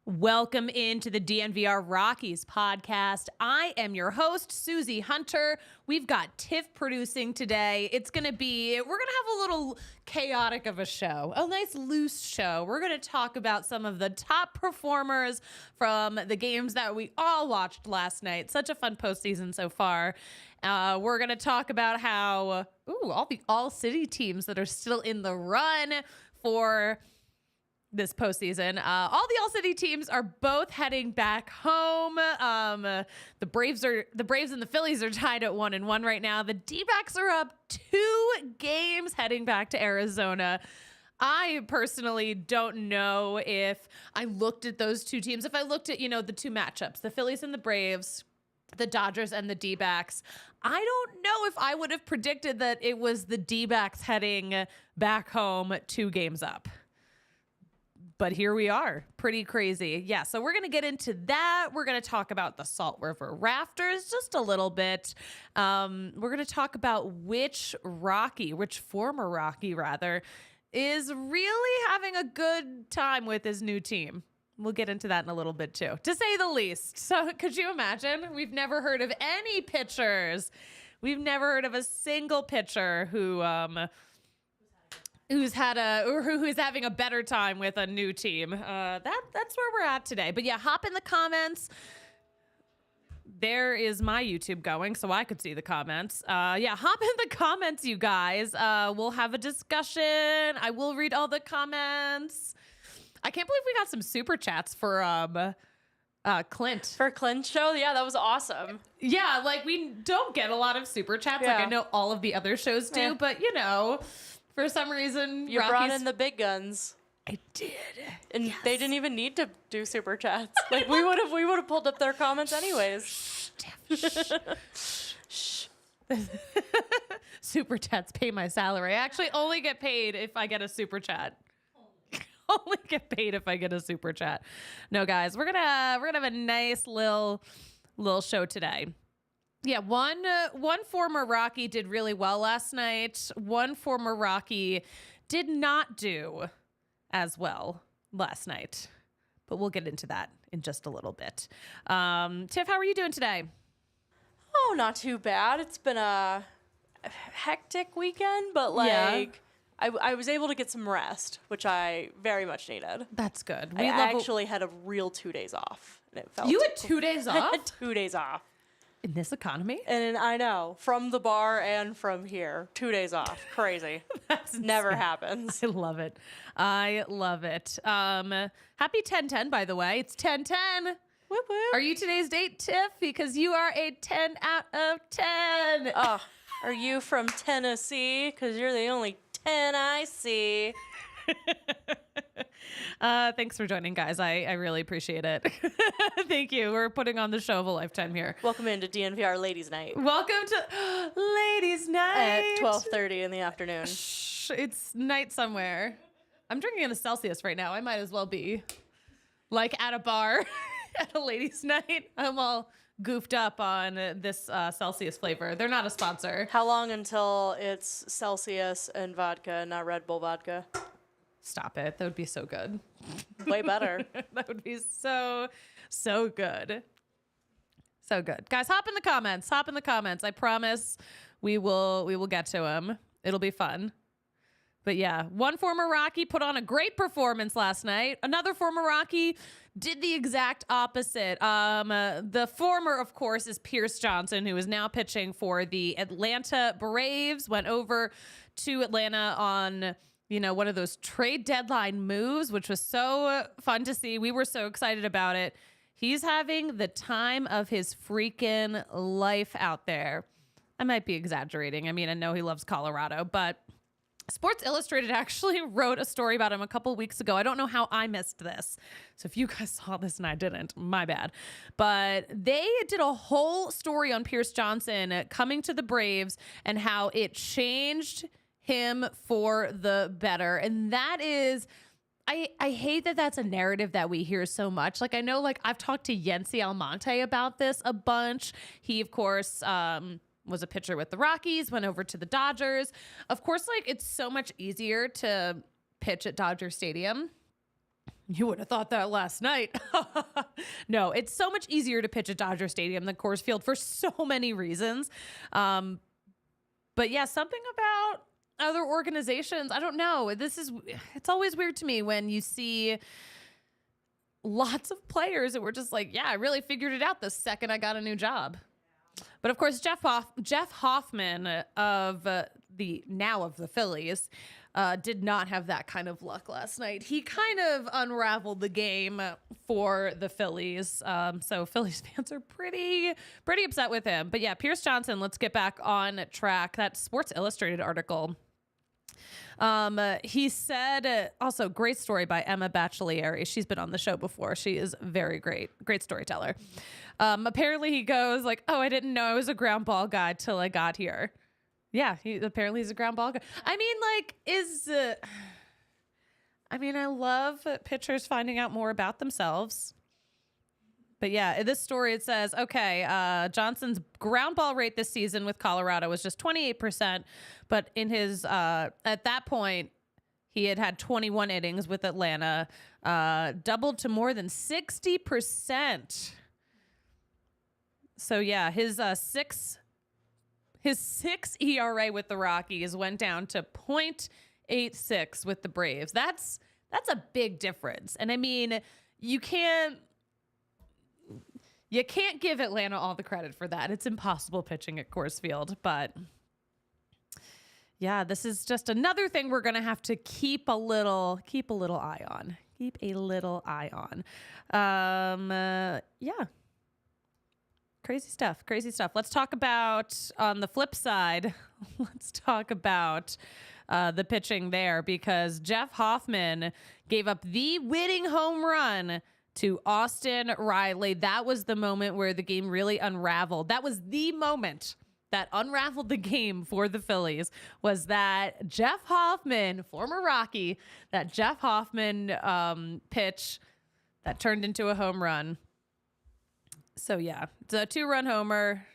Welcome into the DNVR Rockies Podcast. I am your host, Suzie Hunter. We've got Tiff producing today. We're going to have a little chaotic of a show, a nice loose show. We're going to talk about some of the top performers from the games that we all watched last night. Such a fun postseason so far. We're going to talk about how, all the ALLCITY teams that are still in the run for this postseason. All the ALLCITY teams are both heading back home. The Braves and the Phillies are tied at 1-1 right now. The D-backs are up 2 games heading back to Arizona. I personally don't know if I looked at those two teams. If I looked at, the two matchups, the Phillies and the Braves, the Dodgers and the D-backs, I don't know if I would have predicted that it was the D-backs heading back home 2 games up. But here we are. Pretty crazy. Yeah, so we're going to get into that. We're going to talk about the Salt River Rafters just a little bit. We're going to talk about which former Rocky, is really having a good time with his new team. We'll get into that in a little bit, too, to say the least. So could you imagine? We've never heard of any pitchers. We've never heard of a single pitcher who's having a better time with a new team. That's where we're at today. But yeah, hop in the comments. There is my YouTube going, so I could see the comments. Hop in the comments, you guys. We'll have a discussion. I will read all the comments. I can't believe we got some super chats for Clint. For Clint's show? Yeah, that was awesome. Yeah, we don't get a lot of super chats. Yeah. I know all of the other shows do, but for some reason, you brought in the big guns. I did, and they didn't even need to do super chats. We would have pulled up their comments anyways. Shh. Super chats pay my salary. I actually only get paid if I get a super chat. Only get paid if I get a super chat. No, guys, we're gonna have a nice little show today. Yeah, one former Rocky did really well last night. One former Rocky did not do as well last night. But we'll get into that in just a little bit. Tiff, how are you doing today? Oh, not too bad. It's been a hectic weekend, but I was able to get some rest, which I very much needed. That's good. I actually had a real 2 days off. And it felt You had 2 days off? I had 2 days off. In this economy? And I know, from the bar and from here, 2 days off. Crazy. That's never happens. I love it. Happy 10-10, by the way. It's 10-10. Whoop, whoop. Are you today's date, Tiff? Because you are a 10 out of 10. Oh, are you from Tennessee? Because you're the only 10 I see. Thanks for joining, guys. I really appreciate it. Thank you. We're putting on the show of a lifetime here. Welcome into DNVR Ladies Night. Welcome to Ladies Night. At 12:30 in the afternoon. Shh, it's night somewhere. I'm drinking in a Celsius right now. I might as well be at a bar at a ladies' night. I'm all goofed up on this Celsius flavor. They're not a sponsor. How long until it's Celsius and vodka, not Red Bull vodka? Stop it. That would be so good. Way better. That would be so good. So good. Guys, hop in the comments. Hop in the comments. I promise we will get to them. It'll be fun. But yeah, one former Rocky put on a great performance last night. Another former Rocky did the exact opposite. The former, of course, is Pierce Johnson, who is now pitching for the Atlanta Braves. Went over to Atlanta on one of those trade deadline moves, which was so fun to see. We were so excited about it. He's having the time of his freaking life out there. I might be exaggerating. I mean, I know he loves Colorado, but Sports Illustrated actually wrote a story about him a couple weeks ago. I don't know how I missed this. So if you guys saw this and I didn't, my bad. But they did a whole story on Pierce Johnson coming to the Braves and how it changed him for the better. And that is, I hate that that's a narrative that we hear so much. Like, I know, like, I've talked to Yency Almonte about this a bunch. He, of course, was a pitcher with the Rockies, went over to the Dodgers. Of course, like, it's so much easier to pitch at Dodger Stadium. You would have thought that last night. No, it's so much easier to pitch at Dodger Stadium than Coors Field for so many reasons. But yeah, something about other organizations, I don't know. It's always weird to me when you see lots of players that were just like, yeah, I really figured it out the second I got a new job. But of course, Jeff Hoffman of the Phillies did not have that kind of luck last night. He kind of unraveled the game for the Phillies. So Phillies fans are pretty upset with him. But yeah, Pierce Johnson, let's get back on track. That Sports Illustrated article. He said, also great story by Emma Baccellieri. She's been on the show before. She is very great storyteller. Apparently he goes like, oh, I didn't know I was a ground ball guy till I got here. Yeah. Apparently he's a ground ball guy. I mean, like I love pitchers finding out more about themselves. But yeah, in this story, it says, okay, Johnson's ground ball rate this season with Colorado was just 28%. But in his, at that point, he had 21 innings with Atlanta, doubled to more than 60%. So yeah, his six ERA with the Rockies went down to 0.86 with the Braves. That's a big difference. And I mean, you can't give Atlanta all the credit for that. It's impossible pitching at Coors Field, but yeah, this is just another thing we're going to have to keep a little eye on. Yeah. Crazy stuff. Let's talk about, on the flip side, the pitching there, because Jeff Hoffman gave up the winning home run to Austin Riley. That was the moment where the game really unraveled. That was the moment that unraveled the game for the Phillies, was that Jeff Hoffman, former Rocky, that Jeff Hoffman pitch that turned into a home run. So yeah, it's a 2-run homer.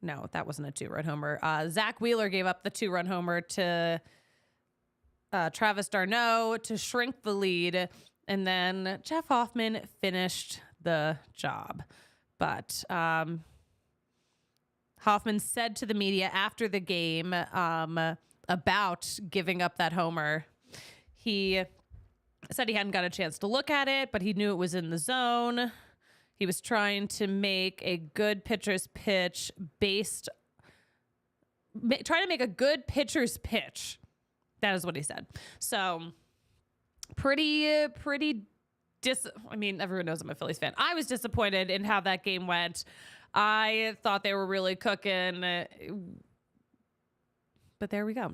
No, that wasn't a 2-run homer. Zack Wheeler gave up the 2-run homer to Travis d'Arnaud to shrink the lead. And then Jeff Hoffman finished the job. But Hoffman said to the media after the game about giving up that homer, he said he hadn't got a chance to look at it, but he knew it was in the zone. He was trying to make a good pitcher's pitch trying to make a good pitcher's pitch. That is what he said. So I mean, everyone knows I'm a Phillies fan. I was disappointed in how that game went. I thought they were really cooking. But there we go.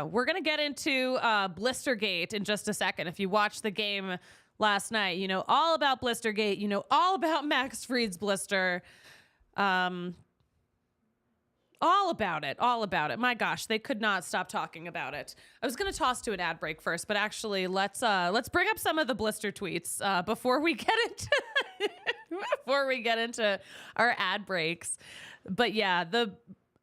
We're going to get into Blistergate in just a second. If you watched the game last night, you know all about Blistergate. You know all about Max Fried's blister. All about it. My gosh, they could not stop talking about it. I was going to toss to an ad break first, but actually, let's bring up some of the blister tweets before we get into our ad breaks. But yeah, the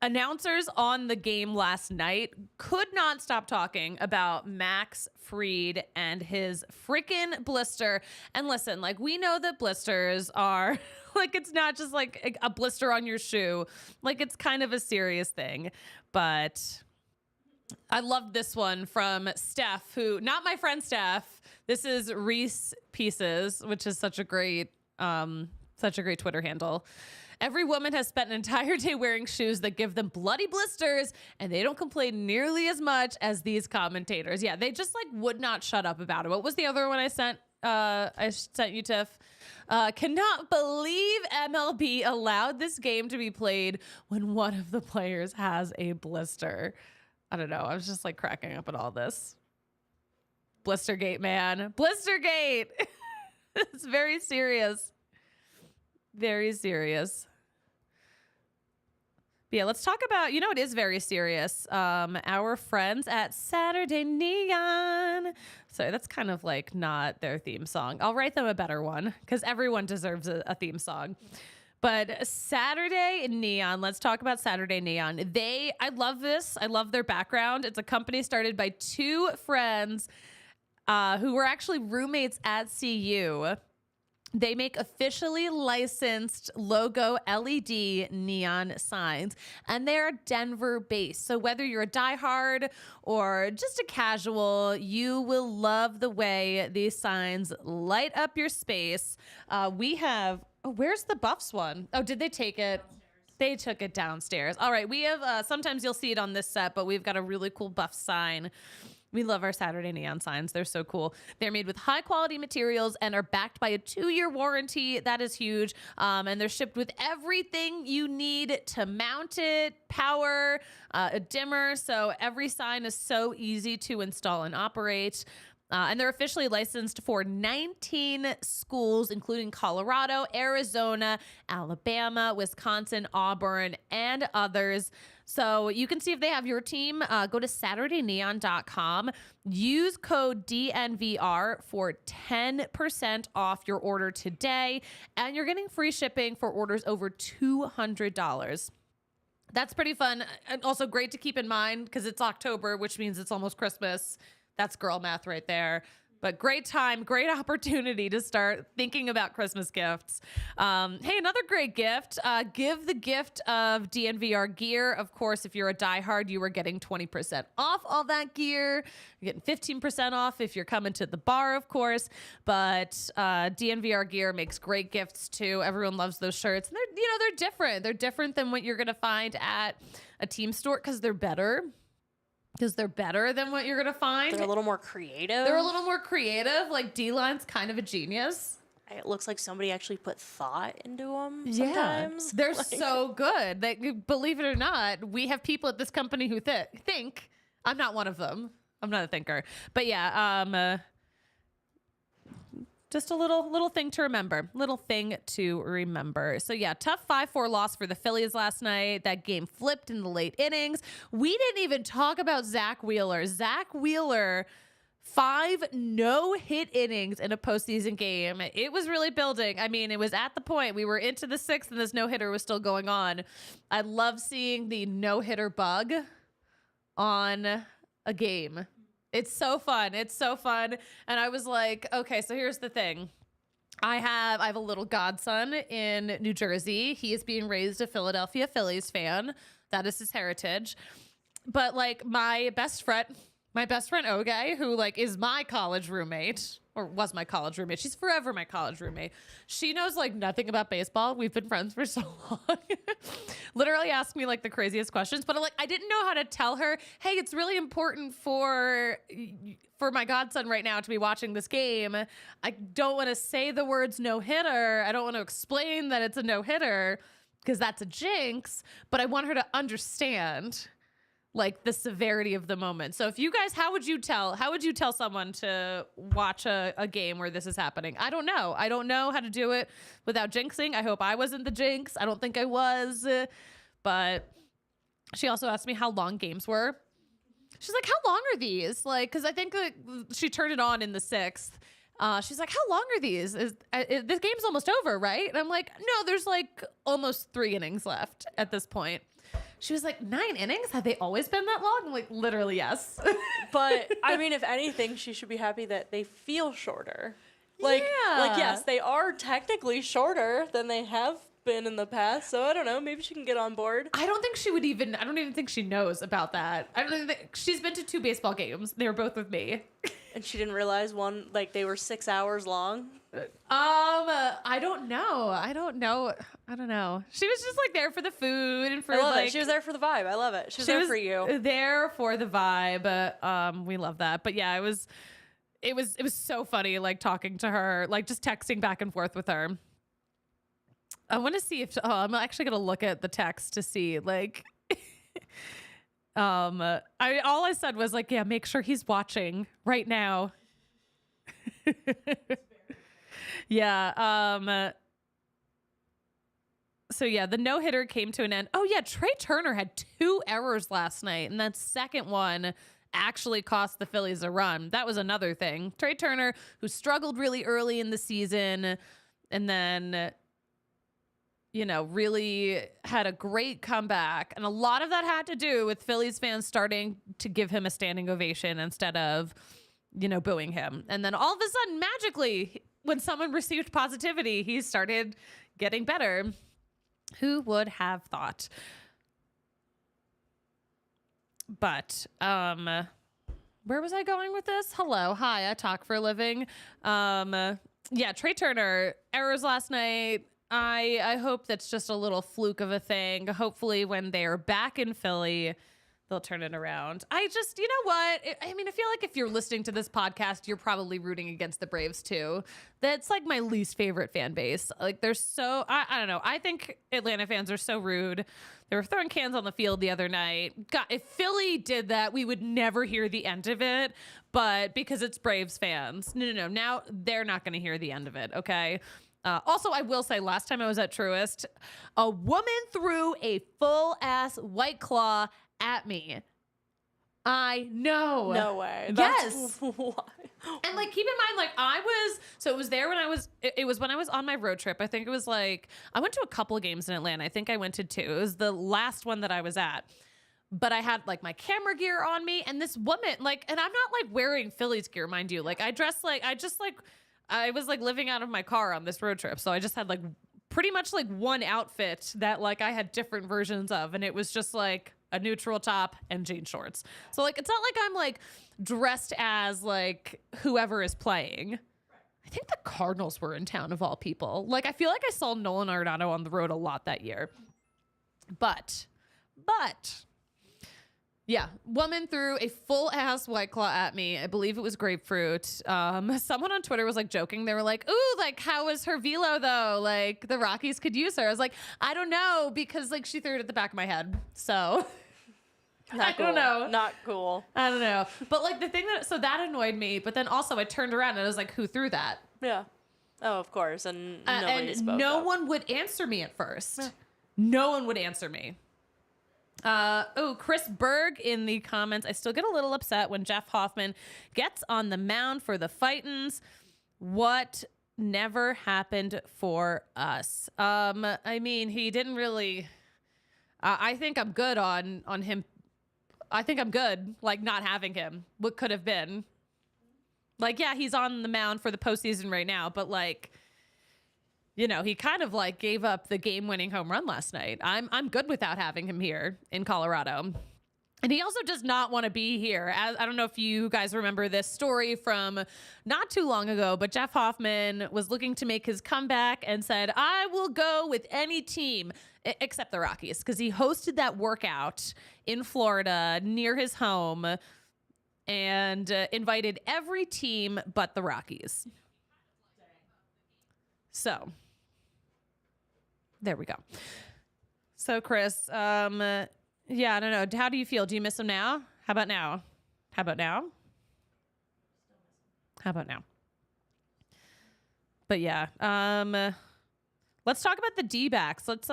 announcers on the game last night could not stop talking about Max Fried and his freaking blister. And listen, like, we know that blisters are like, it's not just like a blister on your shoe. Like, it's kind of a serious thing. But I love this one from Steph, who, not my friend Steph. This is Reese Pieces, which is such a great Twitter handle. Every woman has spent an entire day wearing shoes that give them bloody blisters, and they don't complain nearly as much as these commentators. Yeah, they just like would not shut up about it. What was the other one I sent? I sent you, Tiff. Cannot believe MLB allowed this game to be played when one of the players has a blister. I don't know. I was just like cracking up at all this. Blistergate, man. Blistergate. It's very serious. Very serious. But yeah, let's talk about, it is very serious. Our friends at Saturday Neon. So that's kind of like not their theme song. I'll write them a better one because everyone deserves a theme song. But Saturday Neon, let's talk about Saturday Neon. I love this. I love their background. It's a company started by two friends who were actually roommates at CU. They make officially licensed logo LED neon signs, and they're Denver based. So whether you're a diehard or just a casual, you will love the way these signs light up your space. We have, where's the Buffs one? Oh, did they take it? They took it downstairs. All right. We have, sometimes you'll see it on this set, but we've got a really cool Buffs sign. We love our Saturday Neon signs. They're so cool. They're made with high quality materials and are backed by a 2-year warranty. That is huge. And they're shipped with everything you need to mount it, power, a dimmer. So every sign is so easy to install and operate. And they're officially licensed for 19 schools, including Colorado, Arizona, Alabama, Wisconsin, Auburn, and others. So you can see if they have your team. Go to SaturdayNeon.com. Use code DNVR for 10% off your order today. And you're getting free shipping for orders over $200. That's pretty fun. And also great to keep in mind because it's October, which means it's almost Christmas. That's girl math right there. But great time, great opportunity to start thinking about Christmas gifts. Hey, another great gift. Give the gift of DNVR gear. Of course, if you're a diehard, you are getting 20% off all that gear. You're getting 15% off if you're coming to the bar, of course. But DNVR gear makes great gifts too. Everyone loves those shirts. And they're different. They're different than what you're gonna find at a team store because they're better. Because they're better than what you're going to find. They're a little more creative. Like, D-Line's kind of a genius. It looks like somebody actually put thought into them sometimes. Yeah, they're so good. Believe it or not, we have people at this company who think. I'm not one of them. I'm not a thinker. But yeah, just a little thing to remember. So yeah, tough 5-4 loss for the Phillies last night. That game flipped in the late innings. We didn't even talk about Zack Wheeler. Zack Wheeler, 5 no-hit innings in a postseason game. It was really building. I mean, it was at the point we were into the 6th and this no-hitter was still going on. I love seeing the no-hitter bug on a game. It's so fun. And I was like, okay, so here's the thing. I have a little godson in New Jersey. He is being raised a Philadelphia Phillies fan. That is his heritage. But like my best friend Oge, who like is my college roommate, or was my college roommate. She's forever my college roommate. She knows like nothing about baseball. We've been friends for so long. Literally asked me like the craziest questions, but I didn't know how to tell her, hey, it's really important for my godson right now to be watching this game. I don't want to say the words no hitter. I don't want to explain that it's a no hitter because that's a jinx, but I want her to understand like the severity of the moment. So if you guys, how would you tell someone to watch a game where this is happening? I don't know how to do it without jinxing. I hope I wasn't the jinx. I don't think I was, but she also asked me how long games were. She's like, how long are these? Like, cause I think like, she turned it on in the 6th. She's like, how long are these? This game's almost over, right? And I'm like, no, there's like almost 3 innings left at this point. She was like, 9 innings? Have they always been that long? I'm like, literally, yes. But I mean, if anything, she should be happy that they feel shorter. Like, yes, they are technically shorter than they have been in the past. So I don't know. Maybe she can get on board. I don't even think she knows about that. I don't even think she's been to 2 baseball games. They were both with me. And she didn't realize one, like they were 6 hours long. I don't know. She was just like there for the food and for I love like it. She was there for the vibe. I love it. She was there for you. There for the vibe. We love that. But yeah, it was so funny like talking to her, like just texting back and forth with her. I want to see if I'm actually going to look at the text to see like All I said was like, yeah, make sure he's watching right now. Yeah. So yeah, the no-hitter came to an end. Oh yeah, Trey Turner had 2 errors last night, and that second one actually cost the Phillies a run. That was another thing. Trey Turner, who struggled really early in the season, and then, you know, really had a great comeback. And a lot of that had to do with Phillies fans starting to give him a standing ovation instead of, you know, booing him. And then all of a sudden, magically, when someone received positivity, he started getting better. Who would have thought? But where was I going with this? Hello. Hi, I talk for a living. Yeah, Trey Turner, errors last night. I hope that's just a little fluke of a thing. Hopefully when they're back in Philly, they'll turn it around. I just, you know what? I mean, I feel like if you're listening to this podcast, you're probably rooting against the Braves too. That's like my least favorite fan base. Like they're so, I don't know. I think Atlanta fans are so rude. They were throwing cans on the field the other night. God, if Philly did that, we would never hear the end of it. But because it's Braves fans, no. Now they're not going to hear the end of it. Okay. Also, I will say, last time I was at Truist, a woman threw a full-ass White Claw at me. I know. No way. Yes. Why? And like, keep in mind, like it was there when it was when I was on my road trip. I think it was like, I went to a couple of games in Atlanta. I think I went to 2. It was the last one that I was at. But I had like my camera gear on me, and this woman, like, and I'm not like wearing Phillies gear, mind you. Like I was like living out of my car on this road trip. So I just had like pretty much like one outfit that like I had different versions of. And it was just like a neutral top and jean shorts. So like, it's not like I'm like dressed as like whoever is playing. I think the Cardinals were in town of all people. Like, I feel like I saw Nolan Arenado on the road a lot that year. But yeah, woman threw a full-ass White Claw at me. I believe it was grapefruit. Someone on Twitter was, like, joking. They were like, ooh, like, how was her velo, though? Like, the Rockies could use her. I was like, I don't know, because, like, she threw it at the back of my head. So, I don't know. Not cool. I don't know. But, like, the thing so that annoyed me. But then also I turned around and I was like, who threw that? Yeah. Oh, of course. And nobody spoke no up. one would answer me at first. Yeah. No one would answer me. Chris Berg in the comments. I still get a little upset when Jeff Hoffman gets on the mound for the Fightins. What never happened for us? I mean, he didn't really. I think I'm good on him. I think I'm good, like, not having him. What could have been? Like, yeah, he's on the mound for the postseason right now, but like, you know, he kind of like gave up the game-winning home run last night. I'm good without having him here in Colorado. And he also does not want to be here. I don't know if you guys remember this story from not too long ago, but Jeff Hoffman was looking to make his comeback and said, I will go with any team except the Rockies, because he hosted that workout in Florida near his home and invited every team but the Rockies. So there we go. So Chris, yeah, I don't know. How do you feel? Do you miss him now? How about now? How about now? How about now? But yeah, let's talk about the D-backs. Let's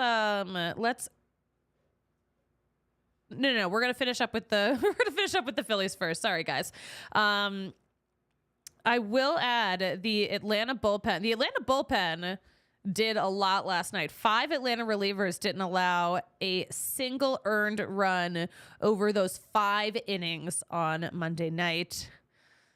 no, we're gonna finish up with the Phillies first. Sorry, guys. I will add the Atlanta bullpen. The Atlanta bullpen did a lot last night. 5 Atlanta relievers didn't allow a single earned run over those 5 innings on Monday night.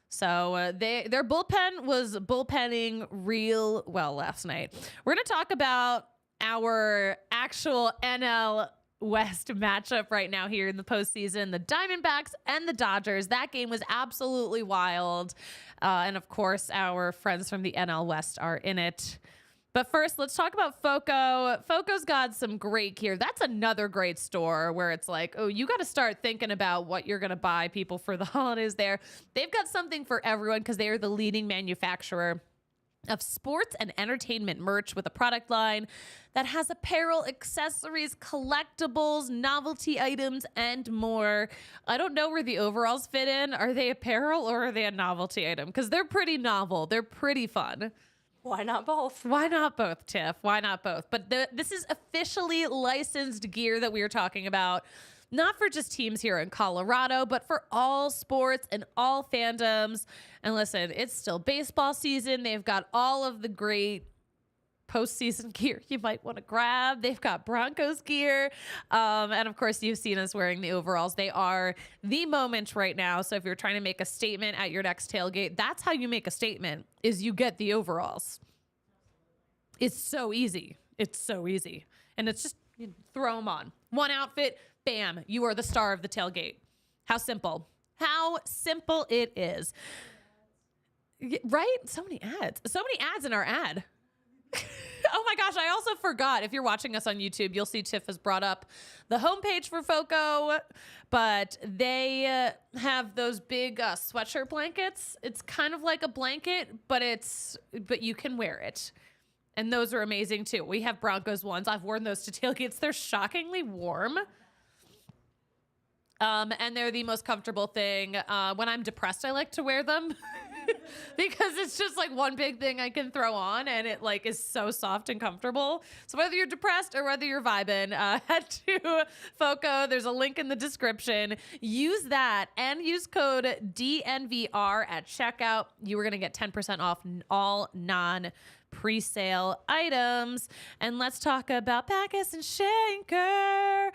So their bullpen was bullpenning real well last night. We're going to talk about our actual NL West matchup right now here in the postseason, the Diamondbacks and the Dodgers. That game was absolutely wild. And of course, our friends from the NL West are in it. But first, let's talk about FOCO. FOCO's got some great gear. That's another great store where it's like, oh, you got to start thinking about what you're going to buy people for the holidays there. They've got something for everyone because they are the leading manufacturer of sports and entertainment merch with a product line that has apparel, accessories, collectibles, novelty items, and more. I don't know where the overalls fit in. Are they apparel or are they a novelty item? Because they're pretty novel. They're pretty fun. Why not both? Why not both, Tiff? Why not both? But this is officially licensed gear that we are talking about. Not for just teams here in Colorado, but for all sports and all fandoms. And listen, it's still baseball season. They've got all of the great postseason gear you might want to grab. They've got Broncos gear. And of course, you've seen us wearing the overalls. They are the moment right now. So if you're trying to make a statement at your next tailgate, that's how you make a statement, is you get the overalls. It's so easy. It's so easy. And it's just, you throw them on. One outfit, bam, you are the star of the tailgate. How simple. How simple it is. Right? So many ads. So many ads in our ad. Oh my gosh, I also forgot. If you're watching us on YouTube, you'll see Tiff has brought up the homepage for FOCO, but they have those big sweatshirt blankets. It's kind of like a blanket, but you can wear it. And those are amazing too. We have Broncos ones. I've worn those to tailgates. They're shockingly warm. And they're the most comfortable thing. When I'm depressed, I like to wear them because it's just like one big thing I can throw on and it like is so soft and comfortable. So whether you're depressed or whether you're vibing, head to FOCO. There's a link in the description. Use that and use code DNVR at checkout. You are going to get 10% off all pre-sale items. And let's talk about Backus and Schenker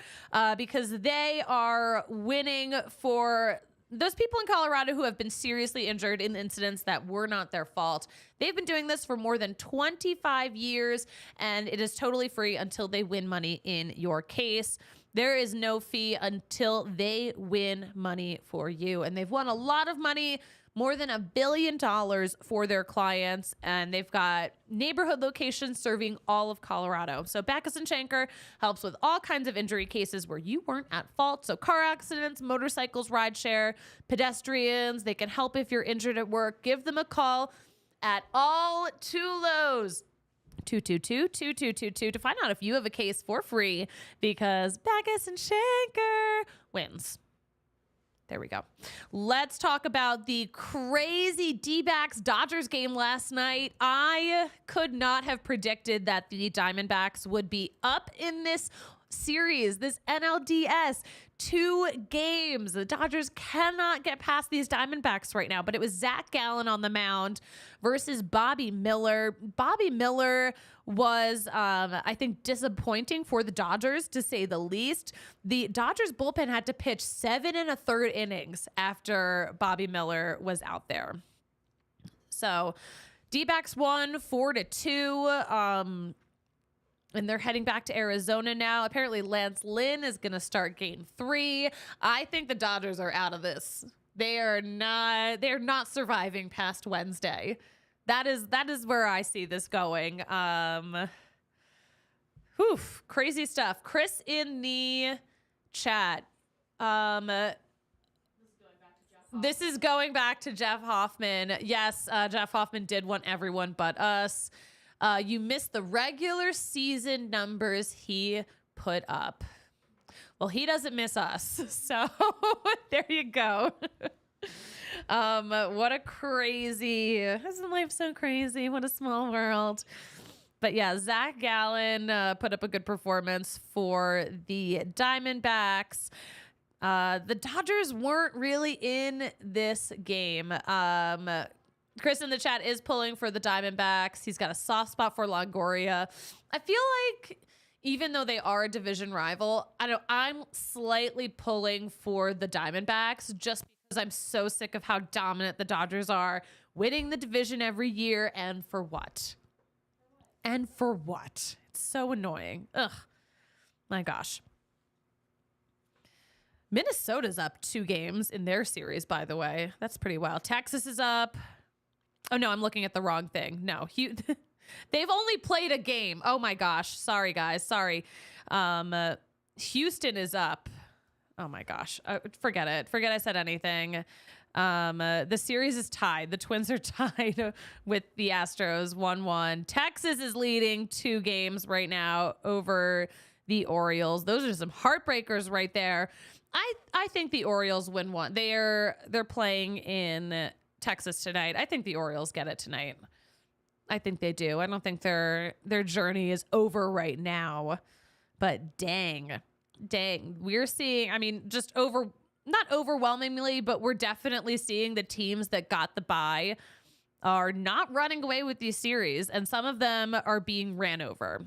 because they are winning for those people in Colorado who have been seriously injured in incidents that were not their fault. They've been doing this for more than 25 years, and it is totally free until they win money in your case. There is no fee until they win money for you. And they've won a lot of money, more than $1 billion for their clients, and they've got neighborhood locations serving all of Colorado. So Backus and Schenker helps with all kinds of injury cases where you weren't at fault. So car accidents, motorcycles, rideshare, pedestrians. They can help if you're injured at work. Give them a call at all Tulos. 222-2222 to find out if you have a case for free because Backus and Schenker wins. There we go. Let's talk about the crazy D-backs Dodgers game last night. I could not have predicted that the Diamondbacks would be up in this series, this NLDS. 2 games. The Dodgers cannot get past these Diamondbacks right now, but it was Zack Gallen on the mound versus Bobby Miller. Bobby Miller was, I think, disappointing for the Dodgers, to say the least. The Dodgers bullpen had to pitch 7 1/3 innings after Bobby Miller was out there. So D-backs won 4-2. And they're heading back to Arizona now. Apparently Lance Lynn is going to start game 3. I think the Dodgers are out of this. They're not surviving past Wednesday. That is where I see this going. Crazy stuff. Chris in the chat. This is going back to Jeff Hoffman. Yes, Jeff Hoffman did want everyone but us. You missed the regular season numbers he put up. Well, he doesn't miss us. So there you go. What a crazy, isn't life so crazy? What a small world. But yeah, Zack Gallen put up a good performance for the Diamondbacks. The Dodgers weren't really in this game. Chris in the chat is pulling for the Diamondbacks. He's got a soft spot for Longoria. I feel like even though they are a division rival, I'm slightly pulling for the Diamondbacks just because I'm so sick of how dominant the Dodgers are, winning the division every year. And for what? And for what? It's so annoying. Ugh. My gosh. Minnesota's up 2 games in their series, by the way. That's pretty wild. Texas is up. Oh, no, I'm looking at the wrong thing. No, they've only played a game. Oh, my gosh. Sorry, guys. Sorry. Houston is up. Oh, my gosh. Forget it. Forget I said anything. The series is tied. The Twins are tied with the Astros 1-1. Texas is leading 2 games right now over the Orioles. Those are some heartbreakers right there. I think the Orioles win one. They're playing in Texas tonight. I think the Orioles get it tonight. I think they do. I don't think their journey is over right now. But dang, we're seeing, I mean, not overwhelmingly, but we're definitely seeing the teams that got the bye are not running away with these series, and some of them are being ran over.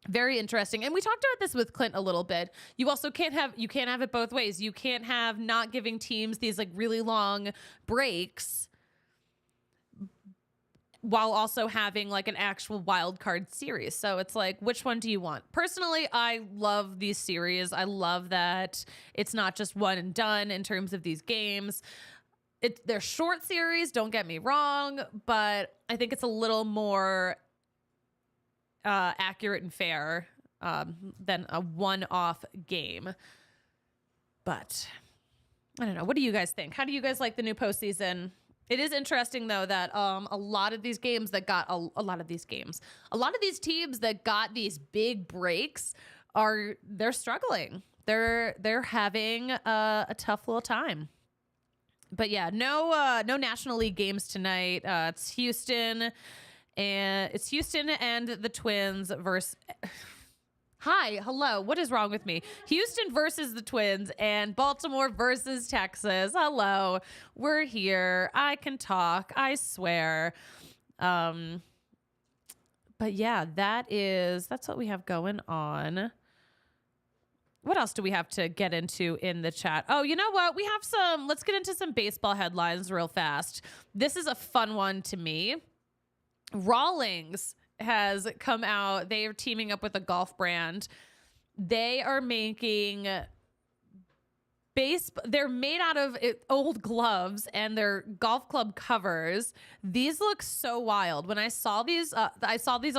Very interesting. And we talked about this with Clint a little bit. You also can't have it both ways. You can't have not giving teams these like really long breaks while also having like an actual wild card series. So it's like, which one do you want? Personally, I love these series. I love that it's not just one and done in terms of these games. They're short series, don't get me wrong, but I think it's a little more accurate and fair than a one-off game. But I don't know. What do you guys think? How do you guys like the new postseason? It is interesting, though, that a lot of these teams that got these big breaks they're struggling. They're having a tough little time. But yeah, no National League games tonight. It's Houston and the Twins versus. Hi, hello. What is wrong with me? Houston versus the Twins and Baltimore versus Texas. Hello. We're here. I can talk. I swear. But yeah, that's what we have going on. What else do we have to get into in the chat? Oh, you know what? Let's get into some baseball headlines real fast. This is a fun one to me. Rawlings has come out. They are teaming up with a golf brand. They are making they're made out of old gloves and they're golf club covers. These look so wild. When I saw these on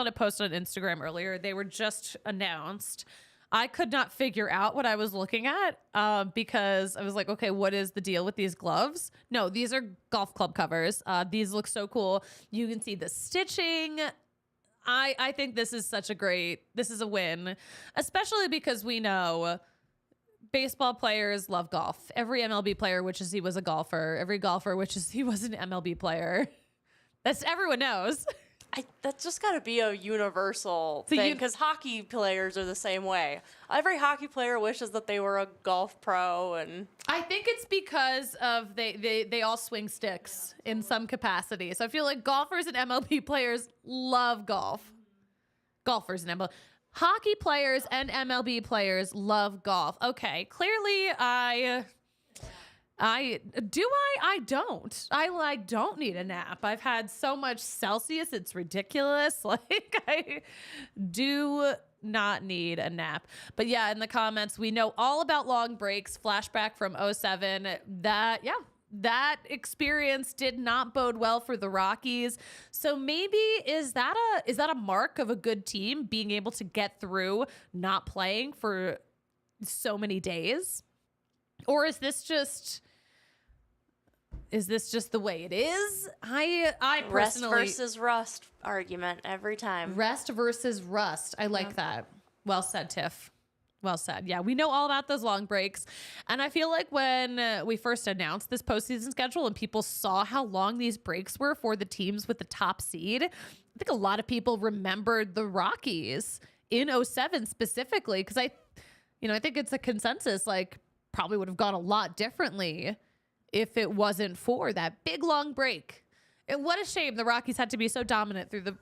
a post on Instagram earlier. They were just announced. I could not figure out what I was looking at because I was like, okay, what is the deal with these gloves? No, these are golf club covers. These look so cool. You can see the stitching. I think this is a win, especially because we know baseball players love golf. Every MLB player wishes he was a golfer. Every golfer wishes he was an MLB player. Everyone knows. That's just got to be a universal thing because hockey players are the same way. Every hockey player wishes that they were a golf pro, and I think it's because of they all swing sticks in some capacity. So I feel like golfers and MLB players love golf. Golfers and MLB. Hockey players and MLB players love golf. Okay, clearly I don't. I don't need a nap. I've had so much Celsius, it's ridiculous. Like, I do not need a nap. But yeah, in the comments, we know all about long breaks, flashback from 2007. That experience did not bode well for the Rockies. So maybe is that a mark of a good team, being able to get through not playing for so many days? Or is this just the way it is? I personally, rest versus rust argument every time. Rest versus rust. I like that. Well said, Tiff. Well said. Yeah, we know all about those long breaks. And I feel like when we first announced this postseason schedule and people saw how long these breaks were for the teams with the top seed, I think a lot of people remembered the Rockies in 2007 specifically, because I think it's a consensus, like, probably would have gone a lot differently if it wasn't for that big long break. And what a shame the Rockies had to be so dominant through the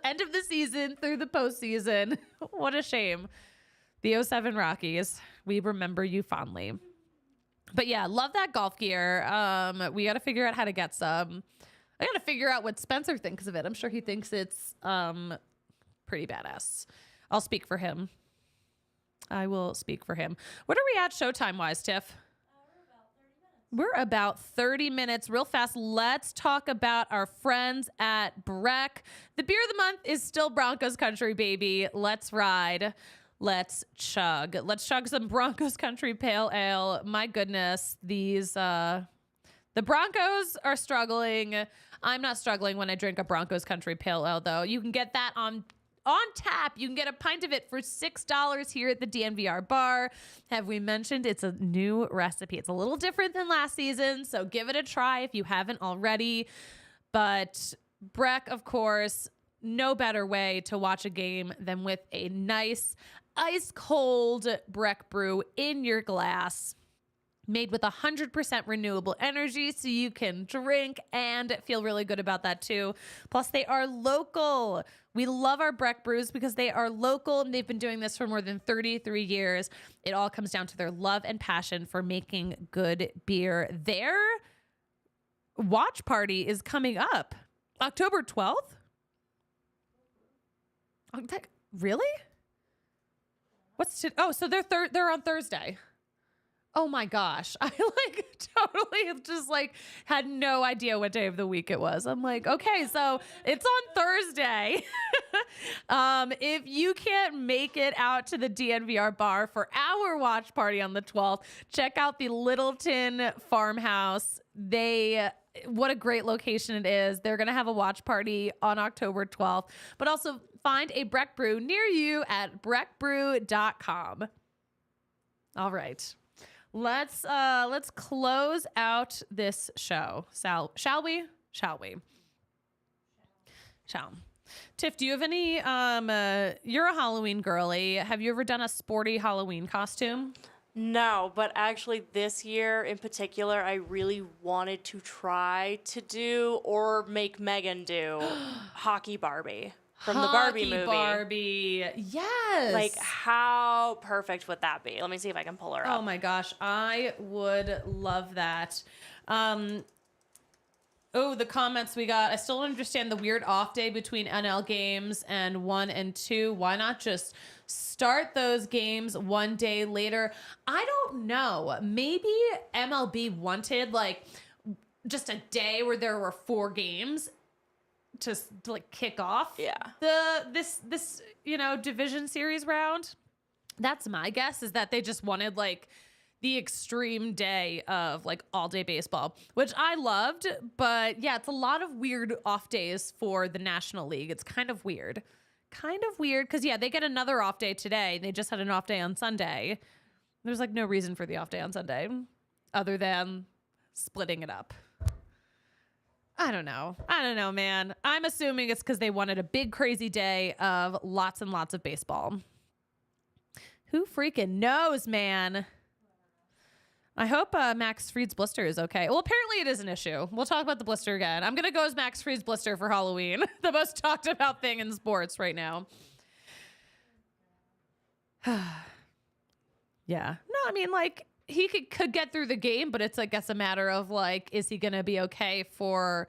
end of the season, through the postseason. What a shame. The 2007 Rockies, we remember you fondly. But yeah, love that golf gear. We got to figure out how to get some. I got to figure out what Spencer thinks of it. I'm sure he thinks it's pretty badass. I'll speak for him. I will speak for him. What are we at Showtime-wise, Tiff? We're about 30 minutes. Real fast, let's talk about our friends at Breck. The beer of the month is still Broncos Country, baby. Let's ride. Let's chug. Let's chug some Broncos Country Pale Ale. My goodness, these The Broncos are struggling. I'm not struggling when I drink a Broncos Country Pale Ale, though. You can get that on tap. You can get a pint of it for $6 here at the DNVR bar. Have we mentioned it's a new recipe? It's a little different than last season, so give it a try if you haven't already. But Breck, of course, no better way to watch a game than with a nice ice cold Breck brew in your glass, made with 100% renewable energy, so you can drink and feel really good about that too. Plus, they are local. We love our Breck brews because they are local, and they've been doing this for more than 33 years. It all comes down to their love and passion for making good beer. Their watch party is coming up October 12th. Really? So they're on Thursday. Oh my gosh. I totally just had no idea what day of the week it was. I'm like, okay, so it's on Thursday. If you can't make it out to the DNVR bar for our watch party on the 12th, check out the Littleton Farmhouse. What a great location it is. They're going to have a watch party on October 12th, but also find a Breck Brew near you at breckbrew.com. All right. Let's close out this show. Shall we? Tiff, do you have any you're a Halloween girly. Have you ever done a sporty Halloween costume? No, but actually this year in particular, I really wanted to try to do or make Megan do Hockey Barbie from the Barbie movie. Barbie. Yes. Like, how perfect would that be? Let me see if I can pull her up. Oh my gosh, I would love that. The comments we got. I still don't understand the weird off day between NL games and 1 and 2. Why not just start those games one day later? I don't know. Maybe MLB wanted just a day where there were 4 games to kick off this division series round. That's my guess, is that they just wanted the extreme day of all day baseball, which I loved. But yeah, it's a lot of weird off days for the National League. It's kind of weird because they get another off day today. They just had an off day on Sunday. There's no reason for the off day on Sunday other than splitting it up. I don't know, man. I'm assuming it's because they wanted a big crazy day of lots and lots of baseball. Who freaking knows, man? I hope Max Fried's blister is okay. Well, apparently it is an issue. We'll talk about the blister again. I'm going to go as Max Fried's blister for Halloween. The most talked about thing in sports right now. Yeah. No, I mean, he could get through the game, but it's, I guess, a matter of, is he going to be okay for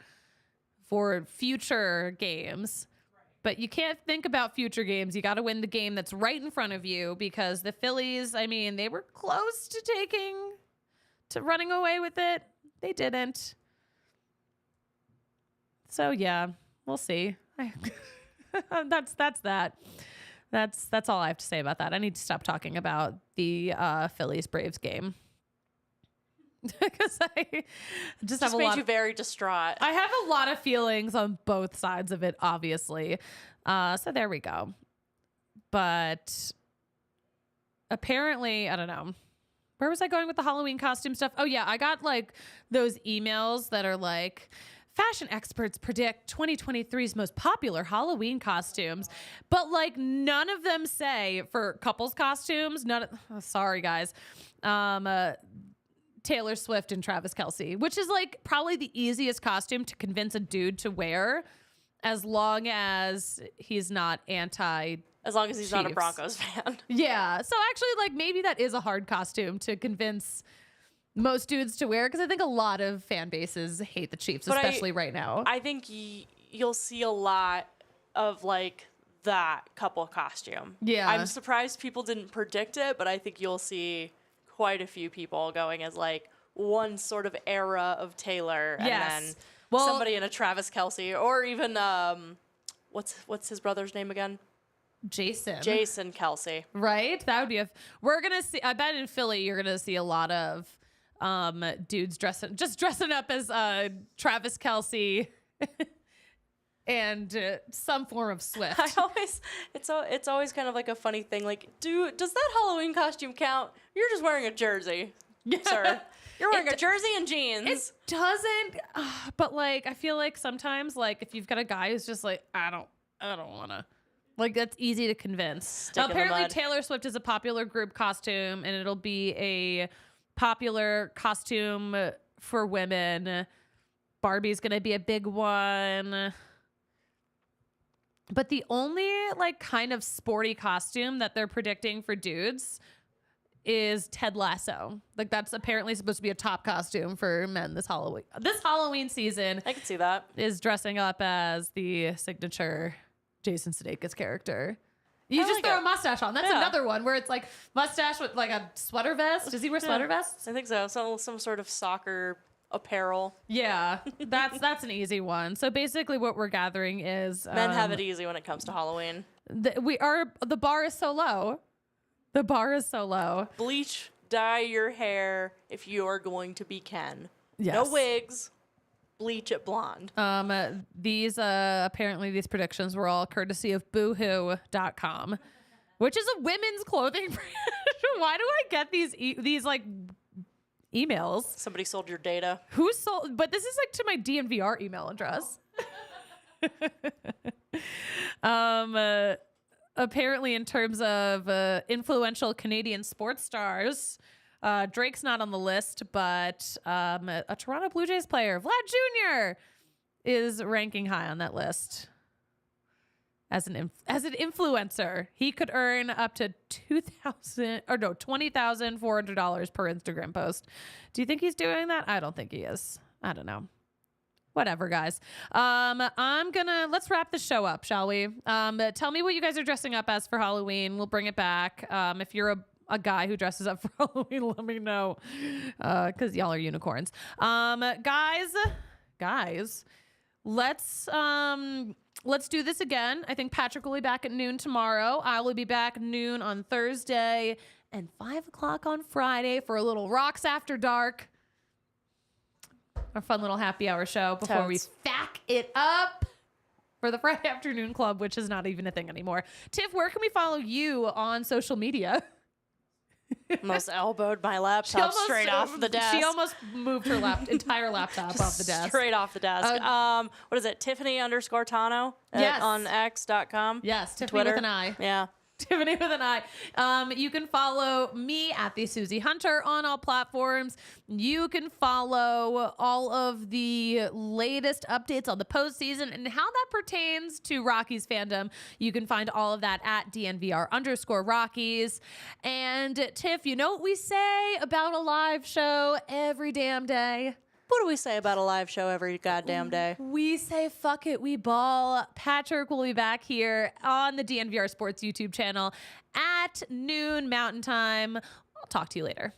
future games? But you can't think about future games. You got to win the game that's right in front of you, because the Phillies, I mean, they were close to running away with it. They didn't. So yeah, we'll see. That's that. That's all I have to say about that. I need to stop talking about the Phillies Braves game. Because I just have made you very distraught. I have a lot of feelings on both sides of it, obviously. So there we go. But apparently, I don't know. Where was I going with the Halloween costume stuff? Oh yeah, I got those emails that are fashion experts predict 2023's most popular Halloween costumes, but none of them say for couples costumes. Sorry guys. Taylor Swift and Travis Kelce, which is probably the easiest costume to convince a dude to wear, as long as he's not as long as he's not a Broncos fan. Yeah. So actually, maybe that is a hard costume to convince most dudes to wear, because I think a lot of fan bases hate the Chiefs, but especially right now. I think you'll see a lot of that couple costume. Yeah. I'm surprised people didn't predict it, but I think you'll see quite a few people going as one sort of era of Taylor, and then somebody in a Travis Kelce, or even what's his brother's name again? Jason Kelce. Right? That would be we're gonna see. I bet in Philly you're gonna see a lot of dudes dressing up as Travis Kelce and some form of Swift. It's always kind of like a funny thing. Like, does that Halloween costume count? You're just wearing a jersey, sir. You're wearing a jersey and jeans. It doesn't, but like I feel like sometimes like if you've got a guy who's just like I don't want to. Like, that's easy to convince. Now, apparently, Taylor Swift is a popular group costume, and it'll be a popular costume for women. Barbie's going to be a big one. But the only, like, kind of sporty costume that they're predicting for dudes is Ted Lasso. Like, that's apparently supposed to be a top costume for men this Halloween. This Halloween season. I can see that. Is dressing up as the signature Jason Sudeikis character. You just throw a mustache on. That's another one where it's like mustache with like a sweater vest. Does he wear sweater vests? I think so. Some sort of soccer apparel. Yeah, that's an easy one. So basically what we're gathering is men have it easy when it comes to Halloween. The bar is so low. The bar is so low. Bleach, dye your hair if you are going to be Ken. Yes. No wigs. Bleach it blonde. These apparently these predictions were all courtesy of boohoo.com, which is a women's clothing brand. Why do I get these like emails? Somebody sold your data. Who sold? But this is like to my DNVR email address. Apparently in terms of influential Canadian sports stars, Drake's not on the list, but a Toronto Blue Jays player, Vlad Jr., is ranking high on that list as an influencer. He could earn up to $20,400 per Instagram post. Do you think he's doing that? I don't think he is. I don't know. Whatever, guys. Let's wrap the show up, shall we? Tell me what you guys are dressing up as for Halloween. We'll bring it back. If you're a guy who dresses up for Halloween, let me know, because y'all are unicorns. Guys, let's do this again. I think Patrick will be back at noon tomorrow. I will be back noon on Thursday and 5 o'clock on Friday for a little Rocks After Dark, our fun little happy hour show before we fack it up for the Friday Afternoon Club, which is not even a thing anymore. Tiff, where can we follow you on social media? Almost elbowed my laptop straight off the desk. She almost moved her entire laptop off the desk. Straight off the desk. What is it? Tiffany_Tano on X.com. Yes, Tiffany Twitter. with an I. Yeah. Tiffany with an I. You can follow me at the Suzie Hunter on all platforms. You can follow all of the latest updates on the postseason and how that pertains to Rockies fandom. You can find all of that at DNVR_Rockies. And Tiff, you know what we say about a live show every damn day? What do we say about a live show every goddamn day? We say, fuck it, we ball. Patrick will be back here on the DNVR Sports YouTube channel at noon Mountain Time. I'll talk to you later.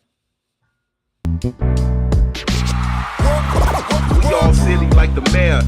We all silly like the mayor.